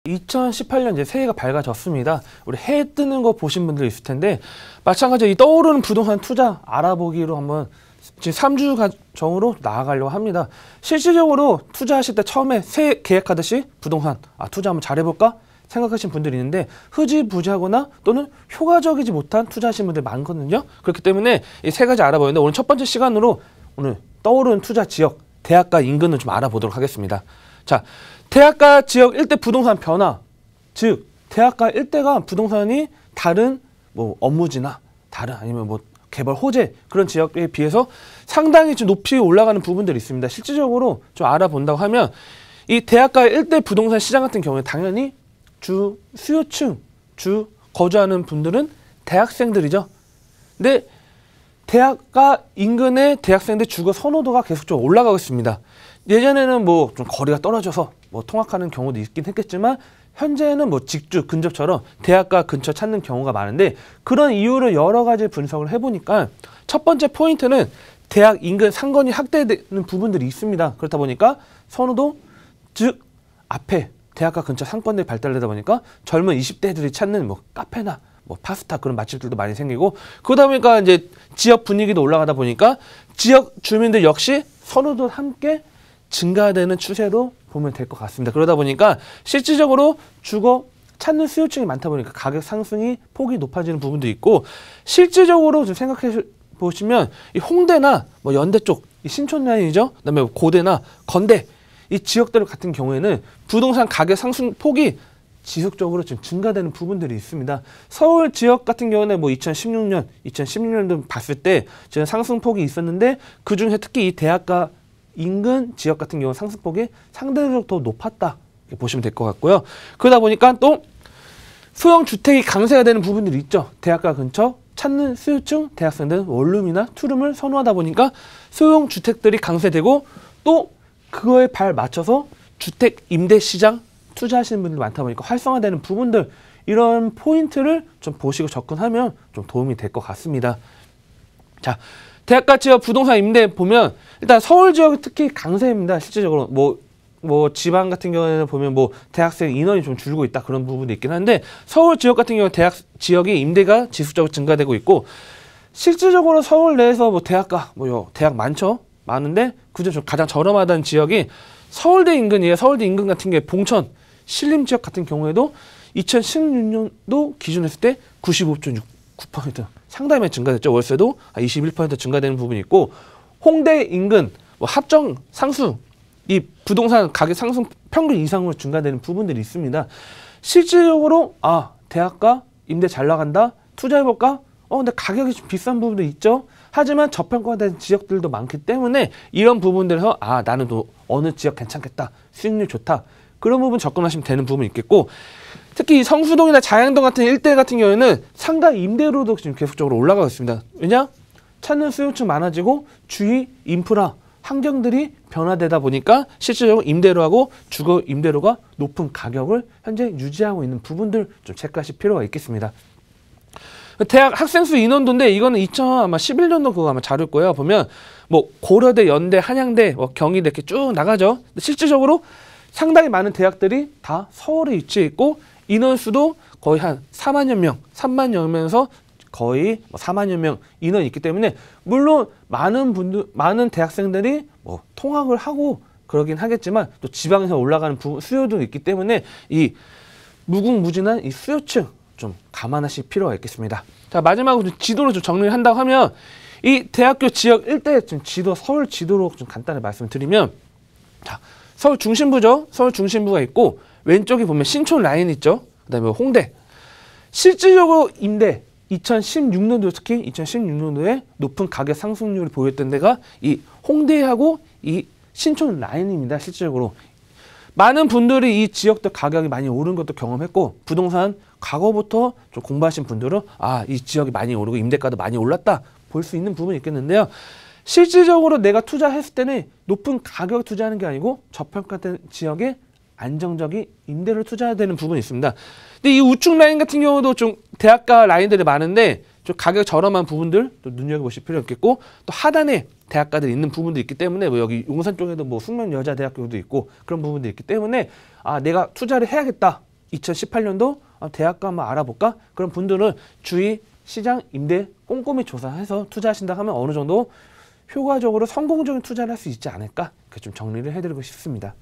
2018년 이제 새해가 밝아졌습니다. 우리 해 뜨는 거 보신 분들 있을 텐데 마찬가지로 이 떠오르는 부동산 투자 알아보기로 한번 지금 3주 과정으로 나아가려고 합니다. 실질적으로 투자하실 때 처음에 새해 계획하듯이 부동산 투자 한번 잘해볼까 생각하신 분들이 있는데 흐지부지하거나 또는 효과적이지 못한 투자하시는 분들이 많거든요. 그렇기 때문에 이 세 가지 알아보는데 오늘 첫 번째 시간으로 오늘 떠오르는 투자 지역, 대학가 인근을 좀 알아보도록 하겠습니다. 자, 대학가 지역 일대 부동산 변화, 즉 대학가 일대가 부동산이 다른 뭐 업무지나 다른 아니면 뭐 개발 호재 그런 지역에 비해서 상당히 좀 높이 올라가는 부분들이 있습니다. 실질적으로 좀 알아본다고 하면 이 대학가 일대 부동산 시장 같은 경우에 당연히 주 수요층, 주 거주하는 분들은 대학생들이죠. 근데 대학가 인근의 대학생들 주거 선호도가 계속적으로 올라가고 있습니다. 예전에는 뭐 좀 거리가 떨어져서 뭐 통학하는 경우도 있긴 했겠지만 현재는 뭐 직주, 근접처럼 대학가 근처 찾는 경우가 많은데 그런 이유를 여러 가지 분석을 해보니까 첫 번째 포인트는 대학 인근 상권이 확대되는 부분들이 있습니다. 그렇다 보니까 선호도, 즉 앞에 대학가 근처 상권들이 발달되다 보니까 젊은 20대들이 찾는 뭐 카페나 뭐 파스타 그런 맛집들도 많이 생기고 그러다 보니까 이제 지역 분위기도 올라가다 보니까 지역 주민들 역시 선호도 함께 증가되는 추세로 보면 될 것 같습니다. 그러다 보니까 실질적으로 주거 찾는 수요층이 많다 보니까 가격 상승이 폭이 높아지는 부분도 있고 실질적으로 좀 생각해 보시면 이 홍대나 뭐 연대 쪽, 이 신촌 라인이죠. 그다음에 고대나 건대 이 지역들 같은 경우에는 부동산 가격 상승 폭이 지속적으로 지금 증가되는 부분들이 있습니다. 서울 지역 같은 경우는 뭐 2016년도 봤을 때 지금 상승폭이 있었는데 그중에 특히 이 대학가 인근 지역 같은 경우 상승폭이 상대적으로 더 높았다 이렇게 보시면 될 것 같고요. 그러다 보니까 또 소형 주택이 강세가 되는 부분들이 있죠. 대학가 근처 찾는 수요층 대학생들은 원룸이나 투룸을 선호하다 보니까 소형 주택들이 강세되고 또 그거에 발 맞춰서 주택 임대 시장 투자하시는 분들이 많다 보니까 활성화되는 부분들 이런 포인트를 좀 보시고 접근하면 좀 도움이 될 것 같습니다. 자, 대학가 지역 부동산 임대 보면 일단 서울 지역이 특히 강세입니다. 실질적으로 뭐 지방 같은 경우에는 보면 뭐 대학생 인원이 좀 줄고 있다 그런 부분도 있긴 한데 서울 지역 같은 경우 대학 지역의 임대가 지속적으로 증가되고 있고 실질적으로 서울 내에서 뭐 대학가 대학 많은데 그중에 가장 저렴하다는 지역이 서울대 인근이에요. 서울대 인근 같은 게 봉천 신림 지역 같은 경우에도 2016년도 기준 했을 때 95.9% 상당히 많이 증가됐죠. 월세도 21% 증가되는 부분이 있고 홍대 인근 합정 상수 이 부동산 가격 상승 평균 이상으로 증가되는 부분들이 있습니다. 실질적으로 대학가 임대 잘 나간다 투자해볼까? 근데 가격이 좀 비싼 부분도 있죠. 하지만 저평가된 지역들도 많기 때문에 이런 부분들에서 나는 또 어느 지역 괜찮겠다 수익률 좋다 그런 부분 접근하시면 되는 부분이 있겠고 특히 성수동이나 자양동 같은 일대 같은 경우에는 상가 임대료도 지금 계속적으로 올라가고 있습니다. 왜냐? 찾는 수요층 많아지고 주위 인프라 환경들이 변화되다 보니까 실질적으로 임대료하고 주거 임대료가 높은 가격을 현재 유지하고 있는 부분들 좀 체크하실 필요가 있겠습니다. 대학 학생 수 인원도인데 이거는 2011년도 그거 아마 자료일 거예요. 보면 뭐 고려대, 연대, 한양대, 경희대 이렇게 쭉 나가죠. 실질적으로 상당히 많은 대학들이 다 서울에 위치해 있고 인원수도 거의 한 4만여 명, 3만여 명에서 거의 4만여 명 인원이 있기 때문에 물론 많은 대학생들이 통학을 하고 그러긴 하겠지만 또 지방에서 올라가는 수요도 있기 때문에 이 무궁무진한 이 수요층 좀 감안하실 필요가 있겠습니다. 자, 마지막으로 지도로 좀 정리를 한다고 하면 이 대학교 지역 일대 서울 지도로 좀 간단히 말씀드리면 자, 서울 중심부죠. 서울 중심부가 있고 왼쪽에 보면 신촌 라인 있죠. 그다음에 홍대. 실질적으로 임대 2016년도 특히 2016년도에 높은 가격 상승률을 보였던 데가 이 홍대하고 이 신촌 라인입니다. 실질적으로 많은 분들이 이 지역도 가격이 많이 오른 것도 경험했고 부동산 과거부터 좀 공부하신 분들은 이 지역이 많이 오르고 임대가도 많이 올랐다 볼 수 있는 부분이 있겠는데요. 실질적으로 내가 투자했을 때는 높은 가격 투자하는 게 아니고 저평가된 지역에 안정적인 임대를 투자해야 되는 부분이 있습니다. 근데 이 우측 라인 같은 경우도 좀 대학가 라인들이 많은데 좀 가격 저렴한 부분들 또 눈여겨보실 필요 있겠고 또 하단에 대학가들이 있는 부분도 있기 때문에 여기 용산 쪽에도 숙명여자대학교도 있고 그런 부분도 있기 때문에 내가 투자를 해야겠다 2018년도 대학가 한번 알아볼까? 그런 분들은 주위 시장 임대 꼼꼼히 조사해서 투자하신다 하면 어느 정도 효과적으로 성공적인 투자를 할 수 있지 않을까? 좀 정리를 해드리고 싶습니다.